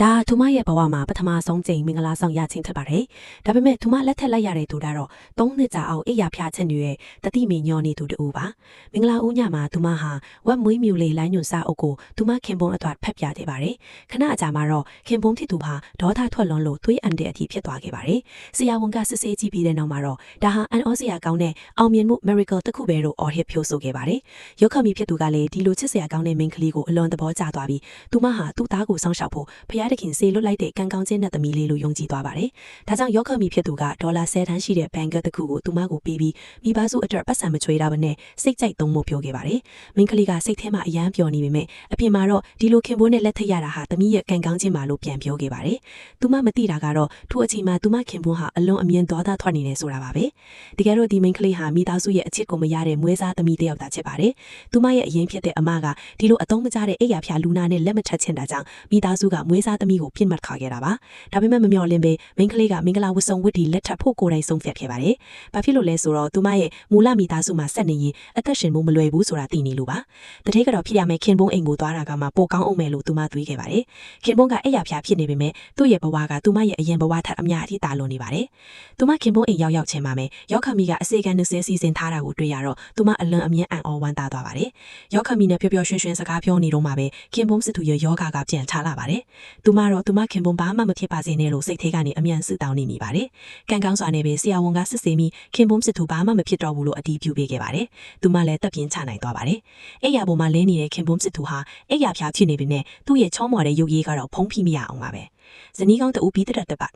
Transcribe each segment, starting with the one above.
ဒါသူမရဲ့ဘဝမှာပထမဆုံးကြိမ်မင်္ဂလာဆောင်ရချင်းဖြစ်ပါတယ်။ဒါပေမဲ့သူမလက်ထက်လိုက်ရတဲ့သူကတော့3နှစ်ကြာအောင်အိပ်ရာဖျားချက်တွေရဲ့တတိမေညောနေသူတူပါ။မင်္ဂလာဦးညမှာသူမဟာဝက်မွေးမြူလေးလိုင်းညွန်စာအုပ်ကိုသူမခင်ပွန်းအတွက်ဖက်ပြခဲ့ပါတယ်။ခဏအကြာမှာတော့ခင်ပွန်းဖြစ်သူဟာဒေါသထွက်လွန်လို့သွေးအန်တဲ့အထိဖြစ်သွားခဲ့ပါတယ်။ဆရာဝန်ကစစ်ဆေးကြည့်ပြီးတဲ့နောက်မှာတော့ဒါဟာအန်အောစရာကောင်းတဲ့အောင်မြင်မှု miracle တစ်ခုပဲလို့အော်ဟစ်ဖြိုးဆိုခဲ့ပါတယ်။ရုပ်ခမီဖြစ်သူကလည်းဒီလိုချစ်စရာကောင်းတဲ့မိန်းကလေးကိုအလွန်သဘောကျသွားပြီးသူမဟာသူ့သားကိုစောင့်ရှောက်ဖို့ဖျားတခင်ဆေးလွတ်လိုက်တဲ့ကံကောင်းခြင်းနဲ့သမီးလေးလို့ယုံကြည်သွားပါတယ်။ဒါကြောင့်ရော့ခမီဖြစ်သူကဒေါ်လာ10 တန်းရှိတဲ့ဘဏ်ကတ်တစ်ခုကိုသူမကိုပေးပြီးမိဘစုအတွက်ပတ်စံမချွေးတာပဲနဲ့စိတ်ကြိုက်သုံးဖို့ပြောခဲ့ပါတယ်။မိန်းကလေးကစိတ်ထဲမှာအယမ်းပျော်နေပေမဲ့အပြင်မှာတော့ဒီလိုခင်ပွန်းနဲ့လက်ထပ်ရတာဟာသမီးရဲ့ကံကောင်းခြင်းပါလို့ပြန်ပြောခဲ့ပါတယ်။သူမမသိတာကတော့ထိုအချိန်မှာသူမခင်ပွန်းဟာအလွန်အမြင်ဒေါသထွက်နေတယ်ဆိုတာပါပဲ။တကယ်တော့ဒီမိန်းကလေးဟာမိသားစုရဲ့အချစ်ကိုမရတဲ့မွေးစားသမီးတစ်ယောက်သာချစ်ပါတယ်။သူမရဲ့အရင်ဖြစ်တဲ့အမကဒီလိုအသုံးမကျတဲ့အိယာဖျားလူနာနဲ့လက်မထပ်ချင်တာကြောင့်မိသားစုကမွေးစားသမီးကိုပြစ်မှတ်ခါခဲ့တာပါ။ဒါပေမဲ့မမျှော်လင့်ပဲမိန်းကလေးကမင်္ဂလာဝတ်စုံဝတ်ဒီလက်ထပ်ဖို့ကိုယ်တိုင်ဆုံးဖြတ်ခဲ့ပါတယ်။ဘာဖြစ်လို့လဲဆိုတော့သူမရဲ့မူလမိသားစုမှာဆက်နေရင်အသက်ရှင်ဖို့မလွယ်ဘူးဆိုတာသိနေလို့ပါ။တတိကတော့ဖြစ်ရမယ်ခင်ပွန်းအိမ်ကိုသွားတာကမှပိုကောင်းအောင်မယ်လို့သူမတွေးခဲ့ပါတယ်။ခင်ပွန်းကအိယာဖျားဖြစ်နေပေမဲ့သူ့ရဲ့ဘဝကသူမရဲ့အရင်ဘဝထက်အများအထိတာလွန်နေပါတယ်။သူမခင်ပွန်းအိမ်ရောက်ချင်းမှာပဲရောက်ခမီကအစေခံ20စီစဉ်ထားတာကိုတွေ့ရတော့သူမအလွန်အမြင်အံ့ဩဝမ်းသာသွားပါတယ်။ရောက်ခမီနဲ့ပျော်ပျော်ရွှင်ရွှင်စကားပြောနေတော့မှပဲခင်ပွန်းစစ်သူရဲ့ယောဂကပြန်ချလာပါတယ်။သူမတော့သူမခင်ပွန်းဘာမှမဖြစ်ပါစေနဲ့လို့စိတ်ထဲကနေအမြန်စစ်တောင်းနေမိပါတယ်။ကံကောင်းစွာနဲ့ပဲဆရာဝန်ကစစ်ဆေးမိခင်ပွန်းစစ်သူဘာမှမဖြစ်တော့ဘူးလို့အတီးပြုပေးခဲ့ပါတယ်။သူမလည်းတက်ပြင်းချနိုင်သွားပါတယ်။အဲ့ရပေါ်မှာလဲနေတဲ့ခင်ပွန်းစစ်သူဟာအဲ့ရဖျားဖြစ်နေပေမဲ့သူ့ရဲ့ချောမော်တဲ့ရုပ်ရည်ကတော့ဖုံးဖိမရအောင်ပါပဲ။ဇနီးကောင်းတူပြီးတရတ်တပတ်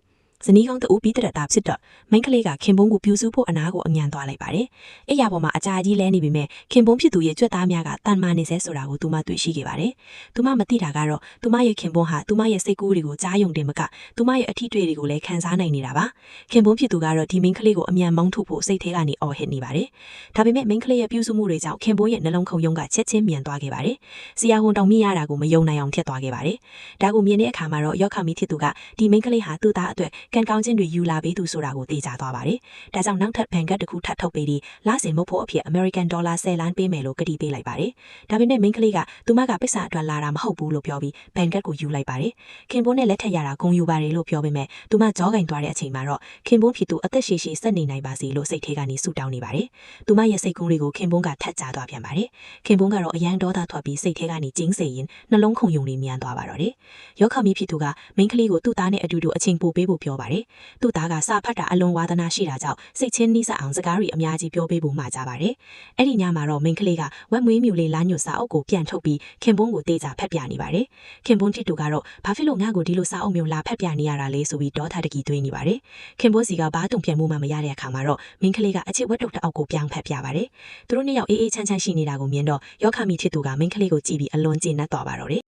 ဇနီးကောင်းတူပြီးတရတာဖြစ်တော့မိန်းကလေးကခင်ပွန်းကိုပြူစုဖို့အနာကိုအမြန်သွားလိုက်ပါတယ်။အဲ့ရပေါ်မှာအကြာကြီးလဲနေပေမဲ့ခင်ပွန်းဖြစ်သူရဲ့ကြွက်သားများကတန်မာနေစေဆိုတာကိုသူမတွေ့ရှိခဲ့ပါတယ်။သူမမသိတာကတော့သူမရဲ့ခင်ပွန်းဟာသူမရဲ့စိတ်ကူးတွေကိုကြားယုံတင်မကသူမရဲ့အထီးတွေတွေကိုလည်းခံစားနိုင်နေတာပါ။ခင်ပွန်းဖြစ်သူကတော့ဒီမိန်းကလေးကိုအမြန်မောင်းထုတ်ဖို့စိတ်ထဲကနေအော်ဟစ်နေပါတယ်။ဒါပေမဲ့မိန်းကလေးရဲ့ပြုစုမှုတွေကြောင့်ခင်ပွန်းရဲ့နှလုံးခုန်ယုံကချက်ချင်းမြန်သွားခဲ့ပါတယ်။ဆရာဝန်တောင်မြင်ရတာကိုမယုံနိုင်အောင်ဖြစ်သွားခဲ့ပါတယ်။ဒါကိုမြင်တဲ့အခါမှာတော့ရောက်ခမီဖြစ်သူကဒီမိန်းကလေးဟာသူ့သားအတွက်ကံကောင်းခြင်းတွေယူလာပေးသူဆိုတာကိုသိကြသွားပါတယ်။ဒါကြောင့်နောက်ထပ်ဘဏ်ကတ်တစ်ခုထပ်ထုတ်ပေးပြီးလစဉ်မဟုတ်ဖို့အဖြစ် American dollar 10 လန်းပေးမယ်လို့ကတိပေးလိုက်ပါတယ်။ဒါပေမဲ့မိန်းကလေးကသူမကပစ္စံအတွက်လာတာမဟုတ်ဘူးလို့ပြောပြီးဘဏ်ကတ်ကိုယူလိုက်ပါတယ်။ခင်ပွန်းနဲ့လက်ထပ်ရတာဂုဏ်ယူပါတယ်လို့ပြောပေမဲ့သူမကြောကင်သွားတဲ့အချိန်မှာတော့ခင်ပွန်းဖြစ်သူအသက်ရှည်ရှည်ဆက်နေနိုင်ပါစေလို့စိတ်ထဲကနေဆူတောင်းနေပါတယ်။သူမရဲ့စိတ်ကူးတွေကိုခင်ပွန်းကထပ်ကြားသွားပြန်ပါတယ်။ခင်ပွန်းကတော့အရန်ဒေါသထွက်ပြီးစိတ်ထဲကနေကျင်းစေရင်နှလုံးခုန်ယုံနေမြန်သွားပါတော့တယ်။ရောက်ခမီဖြစ်သူကမိန်းကလေးကိုသူ့သားနဲ့အတူတူအချိန်ပို့ပေးဖို့ပြောပါတယ်။သူ့သားကစာဖတ်တာအလွန်ဝါသနာရှိတာကြောင့်စိတ်ချင်းနှိစက်အောင်စကားတွေအများကြီးပြောပေးဖို့မှာကြပါတယ်။အဲ့ဒီညမှာတော့မိန်းကလေးကဝက်မွေးမြူလေးလာညွတ်စာအုပ်ကိုပြန်ထုတ်ပြီးခင်ပွန်းကိုတေးကြဖက်ပြနေပါတယ်။ခင်ပွန်းတစ်တူကတော့ဘာဖြစ်လို့ငါ့ကိုဒီလိုစာအုပ်မျိုးလာဖက်ပြနေရတာလဲဆိုပြီးဒေါသတကြီးသွေးနေပါတယ်။ခင်ပွန်းစီကဘာတုံပြန်မှုမှမရတဲ့အခါမှာတော့မိန်းကလေးကအချစ်ဝက်တုတ်တအောက်ကိုပြောင်းဖက်ပြပါတယ်။သူတို့နှစ်ယောက်အေးအေးချမ်းချမ်းရှိနေတာကိုမြင်တော့ယောခမီဖြစ်သူကမိန်းကလေးကိုကြည့်ပြီးအလွန်ကျေနပ်သွားပါတော့တယ်